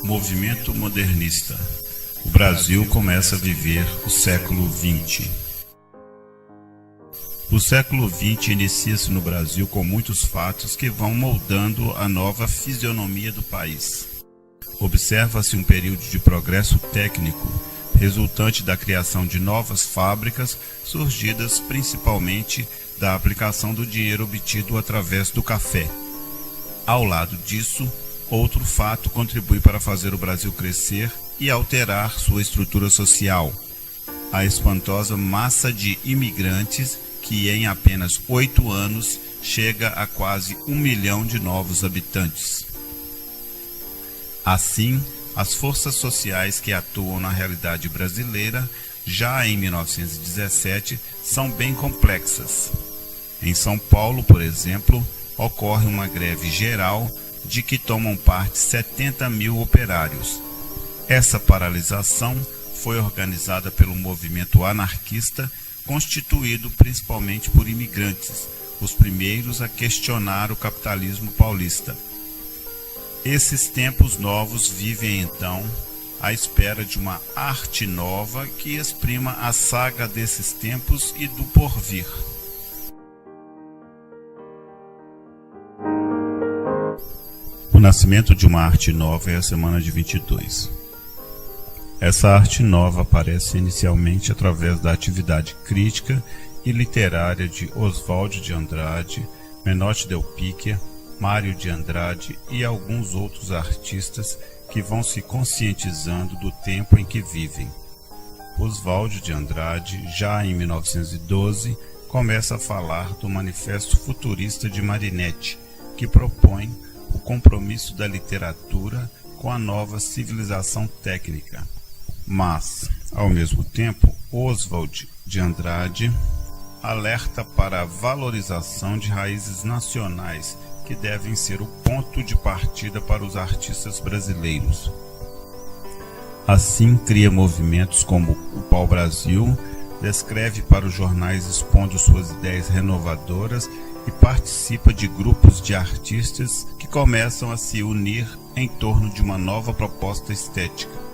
Movimento modernista. O Brasil começa a viver o século XX. O século XX inicia-se no Brasil com muitos fatos que vão moldando a nova fisionomia do país. Observa-se um período de progresso técnico, resultante da criação de novas fábricas, surgidas principalmente da aplicação do dinheiro obtido através do café. Ao lado disso, outro fato contribui para fazer o Brasil crescer e alterar sua estrutura social: a espantosa massa de imigrantes que em apenas 8 anos chega a quase 1 milhão de novos habitantes. Assim, as forças sociais que atuam na realidade brasileira, já em 1917, são bem complexas. Em São Paulo, por exemplo, ocorre uma greve geral de que tomam parte 70 mil operários. Essa paralisação foi organizada pelo movimento anarquista, constituído principalmente por imigrantes, os primeiros a questionar o capitalismo paulista. Esses tempos novos vivem então à espera de uma arte nova que exprima a saga desses tempos e do porvir. O nascimento de uma arte nova é a semana de 22. Essa arte nova aparece inicialmente através da atividade crítica e literária de Oswald de Andrade, Menotti Del Picchia, Mário de Andrade e alguns outros artistas que vão se conscientizando do tempo em que vivem. Oswald de Andrade, já em 1912, começa a falar do Manifesto Futurista de Marinetti, que propõe o compromisso da literatura com a nova civilização técnica. Mas, ao mesmo tempo, Oswald de Andrade alerta para a valorização de raízes nacionais que devem ser o ponto de partida para os artistas brasileiros. Assim, cria movimentos como o Pau-Brasil, escreve para os jornais expondo suas ideias renovadoras e participa de grupos de artistas que começam a se unir em torno de uma nova proposta estética.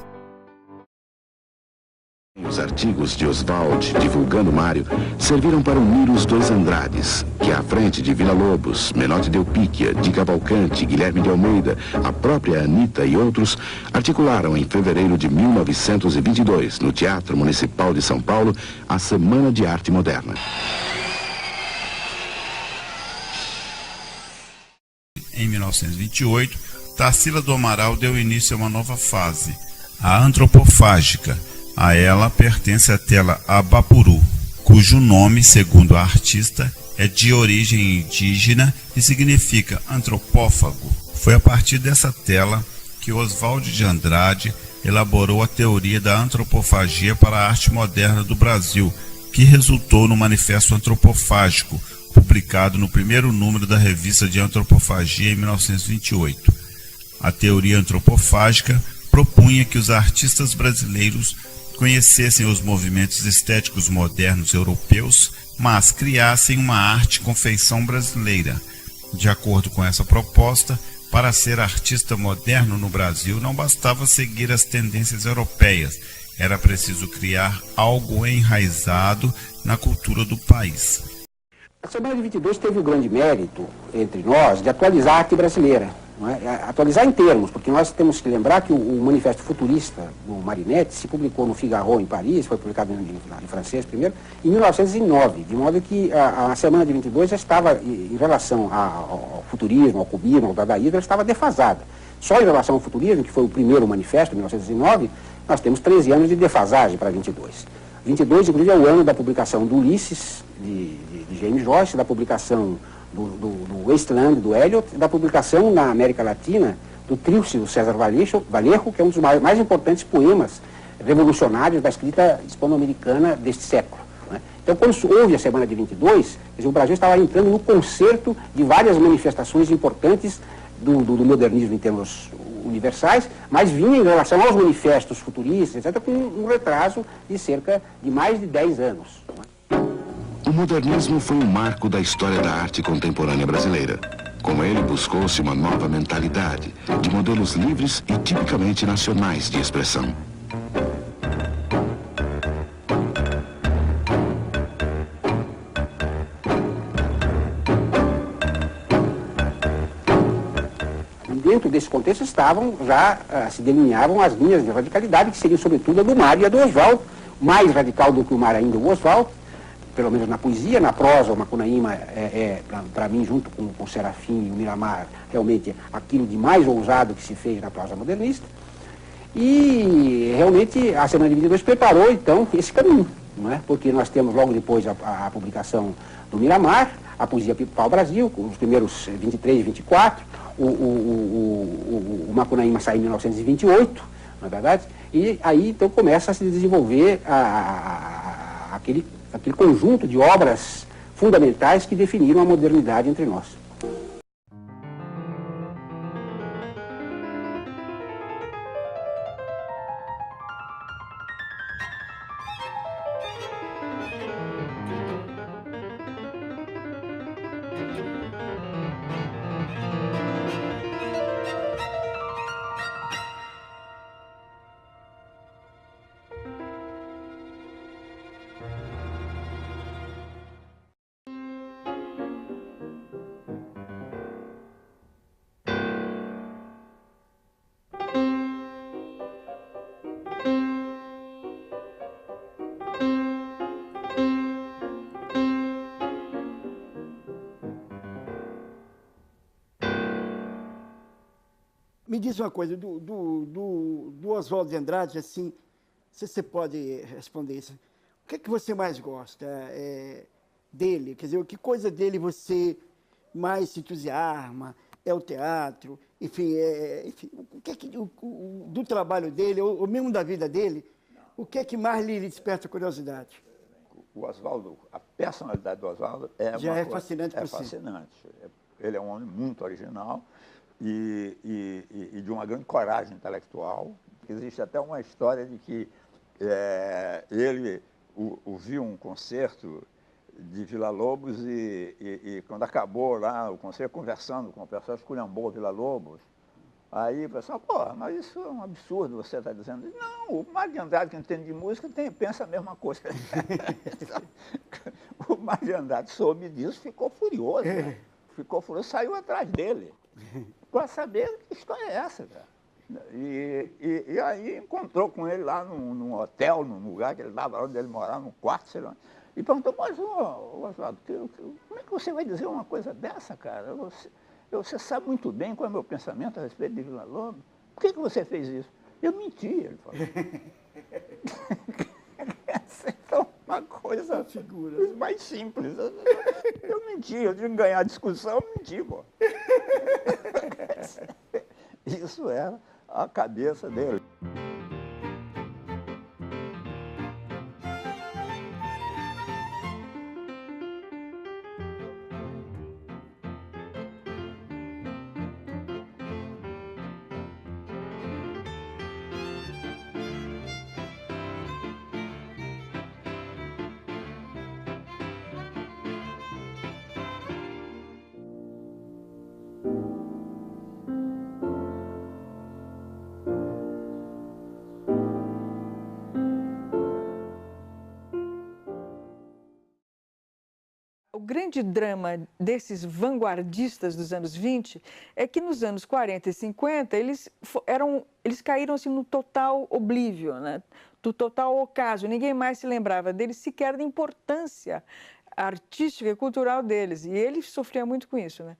Os artigos de Oswald, divulgando Mário, serviram para unir os dois Andrades, que à frente de Villa-Lobos, Menotti Del Picchia, Di Cavalcanti, Guilherme de Almeida, a própria Anitta e outros, articularam em fevereiro de 1922, no Teatro Municipal de São Paulo, a Semana de Arte Moderna. Em 1928, Tarsila do Amaral deu início a uma nova fase, a antropofágica. A ela pertence a tela Abapuru, cujo nome, segundo a artista, é de origem indígena e significa antropófago. Foi a partir dessa tela que Oswald de Andrade elaborou a teoria da antropofagia para a arte moderna do Brasil, que resultou no Manifesto Antropofágico, publicado no primeiro número da Revista de Antropofagia em 1928. A teoria antropofágica propunha que os artistas brasileiros conhecessem os movimentos estéticos modernos europeus, mas criassem uma arte com feição brasileira. De acordo com essa proposta, para ser artista moderno no Brasil não bastava seguir as tendências europeias, era preciso criar algo enraizado na cultura do país. A Semana de 22 teve o grande mérito, entre nós, de atualizar a arte brasileira. Não é? Atualizar em termos, porque nós temos que lembrar que o Manifesto Futurista do Marinetti se publicou no Figaro, em Paris, foi publicado em francês primeiro, em 1909, de modo que a Semana de 22 já estava, em relação ao futurismo, ao cubismo, ao dadaísmo, ela estava defasada. Só em relação ao futurismo, que foi o primeiro manifesto, em 1909, nós temos 13 anos de defasagem para 22. 22, inclusive, é o ano da publicação do Ulisses, de James Joyce, da publicação do Wasteland, do Eliot, e da publicação na América Latina do Trilce, do César Vallejo, que é um dos mais importantes poemas revolucionários da escrita hispano-americana deste século. Né? Então, quando houve a Semana de 22, quer dizer, o Brasil estava entrando no concerto de várias manifestações importantes do modernismo em termos universais, mas vinha em relação aos manifestos futuristas, etc., com um retraso de cerca de mais de 10 anos. O modernismo foi um marco da história da arte contemporânea brasileira. Com ele, buscou-se uma nova mentalidade, de modelos livres e tipicamente nacionais de expressão. Dentro desse contexto se delineavam as linhas de radicalidade, que seriam sobretudo a do Mário e a do Oswaldo, mais radical do que o Mário ainda o Oswaldo, pelo menos na poesia. Na prosa, o Macunaíma para mim, junto com o Serafim e o Miramar, realmente aquilo de mais ousado que se fez na prosa modernista. E realmente a Semana de 22 preparou então esse caminho, não é? Porque nós temos logo depois a publicação do Miramar, a poesia Pau-Brasil, com os primeiros 23 e 24, o Macunaíma sai em 1928, na é verdade, e aí então começa a se desenvolver aquele conjunto de obras fundamentais que definiram a modernidade entre nós. Me diz uma coisa, do Oswaldo de Andrade, assim, se você pode responder isso. O que é que você mais gosta dele? Quer dizer, que coisa dele você mais se entusiasma? É o teatro? Enfim, enfim, o que é que, do trabalho dele, ou mesmo da vida dele, o que é que mais lhe desperta curiosidade? O Oswaldo, a personalidade do Oswaldo é fascinante para é você. fascinante. Ele é um homem muito original e de uma grande coragem intelectual. Existe até uma história de que ele ouviu um concerto de Villa-Lobos e quando acabou lá o concerto, conversando com o pessoal, esculhambou Villa-Lobos. Aí o pessoal, pô, mas isso é um absurdo, você está dizendo. Não, o Mário de Andrade, que entende de música, pensa a mesma coisa. O Mário de Andrade soube disso, ficou furioso. Né? Ficou furioso, saiu atrás dele, para saber que história é essa, cara. E aí encontrou com ele lá num hotel, num lugar que ele estava, onde ele morava, num quarto, sei lá. E perguntou, mas, Oswaldo, como é que você vai dizer uma coisa dessa, cara? Você sabe muito bem qual é o meu pensamento a respeito de Villa-Lobos. Por que você fez isso? Eu menti, ele falou. Essa é uma coisa mais simples. Eu menti, eu tinha que ganhar a discussão, eu menti, pô. Isso era a cabeça dele. O grande drama desses vanguardistas dos anos 20 é que nos anos 40 e 50 eles caíram assim, no total oblívio, né? Do total ocaso. Ninguém mais se lembrava deles sequer da importância artística e cultural deles. E ele sofria muito com isso, né?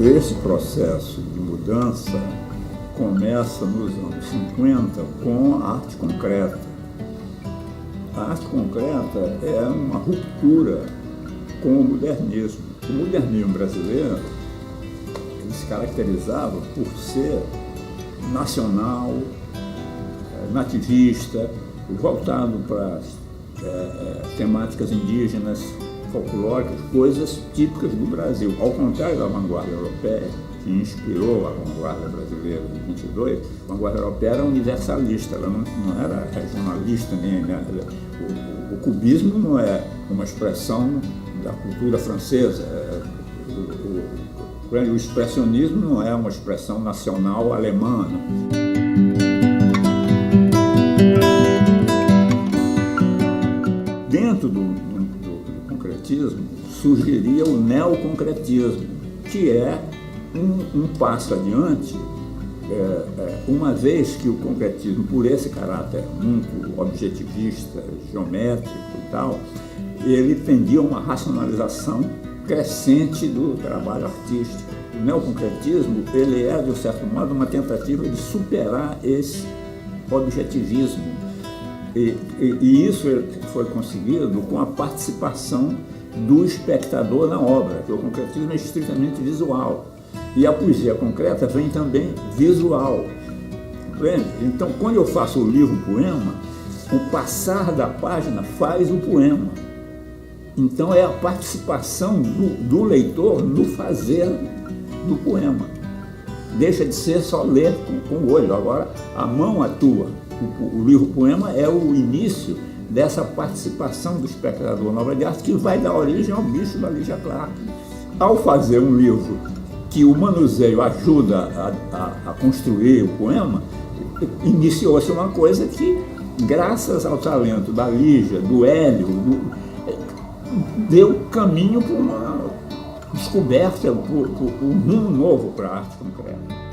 Esse processo de mudança começa nos anos 50 com a arte concreta. A arte concreta é uma ruptura com o modernismo. O modernismo brasileiro ele se caracterizava por ser nacional, nativista, voltado para temáticas indígenas, folclóricas, coisas típicas do Brasil. Ao contrário da vanguarda europeia, que inspirou a vanguarda brasileira de 22, a vanguarda europeia era universalista, ela não era regionalista, o cubismo não é uma expressão da cultura francesa, o expressionismo não é uma expressão nacional alemã. Dentro do concretismo surgiria o neoconcretismo, que é um passo adiante, uma vez que o concretismo, por esse caráter muito objetivista, geométrico e tal, ele tendia a uma racionalização crescente do trabalho artístico. O neoconcretismo, ele é, de um certo modo, uma tentativa de superar esse objetivismo. E isso foi conseguido com a participação do espectador na obra, porque o concretismo é estritamente visual. E a poesia concreta vem também visual. Então, quando eu faço o livro-poema, o passar da página faz o poema. Então, é a participação do leitor no fazer do poema. deixa de ser só ler com o olho, agora a mão atua. O livro-poema é o início dessa participação do espectador na obra de arte, que vai dar origem ao Bicho da Lígia Clark. Ao fazer um livro que o manuseio ajuda a construir o poema, iniciou-se uma coisa que, graças ao talento da Lígia, do Hélio, deu caminho para uma descoberta, para um rumo novo para a arte concreta.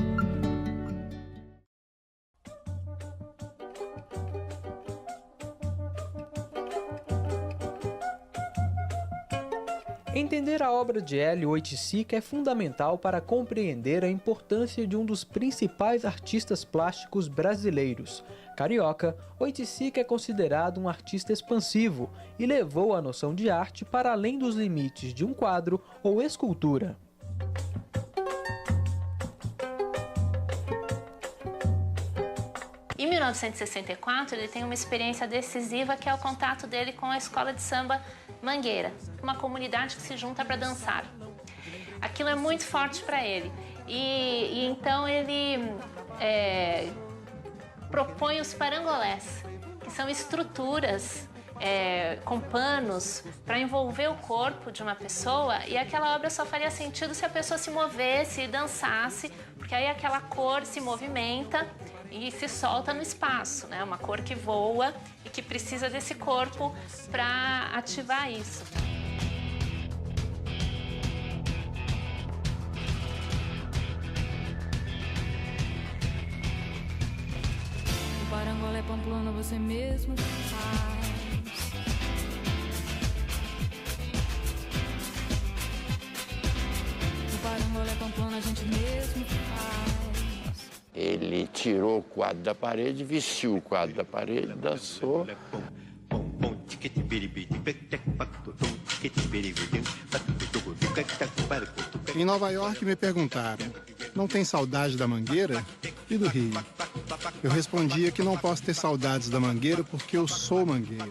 Entender a obra de Hélio Oiticica é fundamental para compreender a importância de um dos principais artistas plásticos brasileiros. Carioca, Oiticica é considerado um artista expansivo e levou a noção de arte para além dos limites de um quadro ou escultura. Em 1964, ele tem uma experiência decisiva que é o contato dele com a escola de samba Mangueira, uma comunidade que se junta para dançar. Aquilo é muito forte para ele e então ele propõe os parangolés, que são estruturas com panos para envolver o corpo de uma pessoa, e aquela obra só faria sentido se a pessoa se movesse e dançasse, porque aí aquela cor se movimenta e se solta no espaço, né? Uma cor que voa e que precisa desse corpo para ativar isso. O parangolé Pamplona você mesmo faz. O parangolé Pamplona a gente mesmo faz. Ele tirou o quadro da parede, vestiu o quadro da parede, dançou. Em Nova York me perguntaram, não tem saudade da Mangueira e do Rio? Eu respondia que não posso ter saudades da Mangueira porque eu sou Mangueira.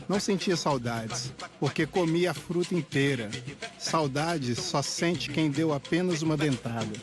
Não sentia saudades, porque comia a fruta inteira. Saudades só sente quem deu apenas uma dentada.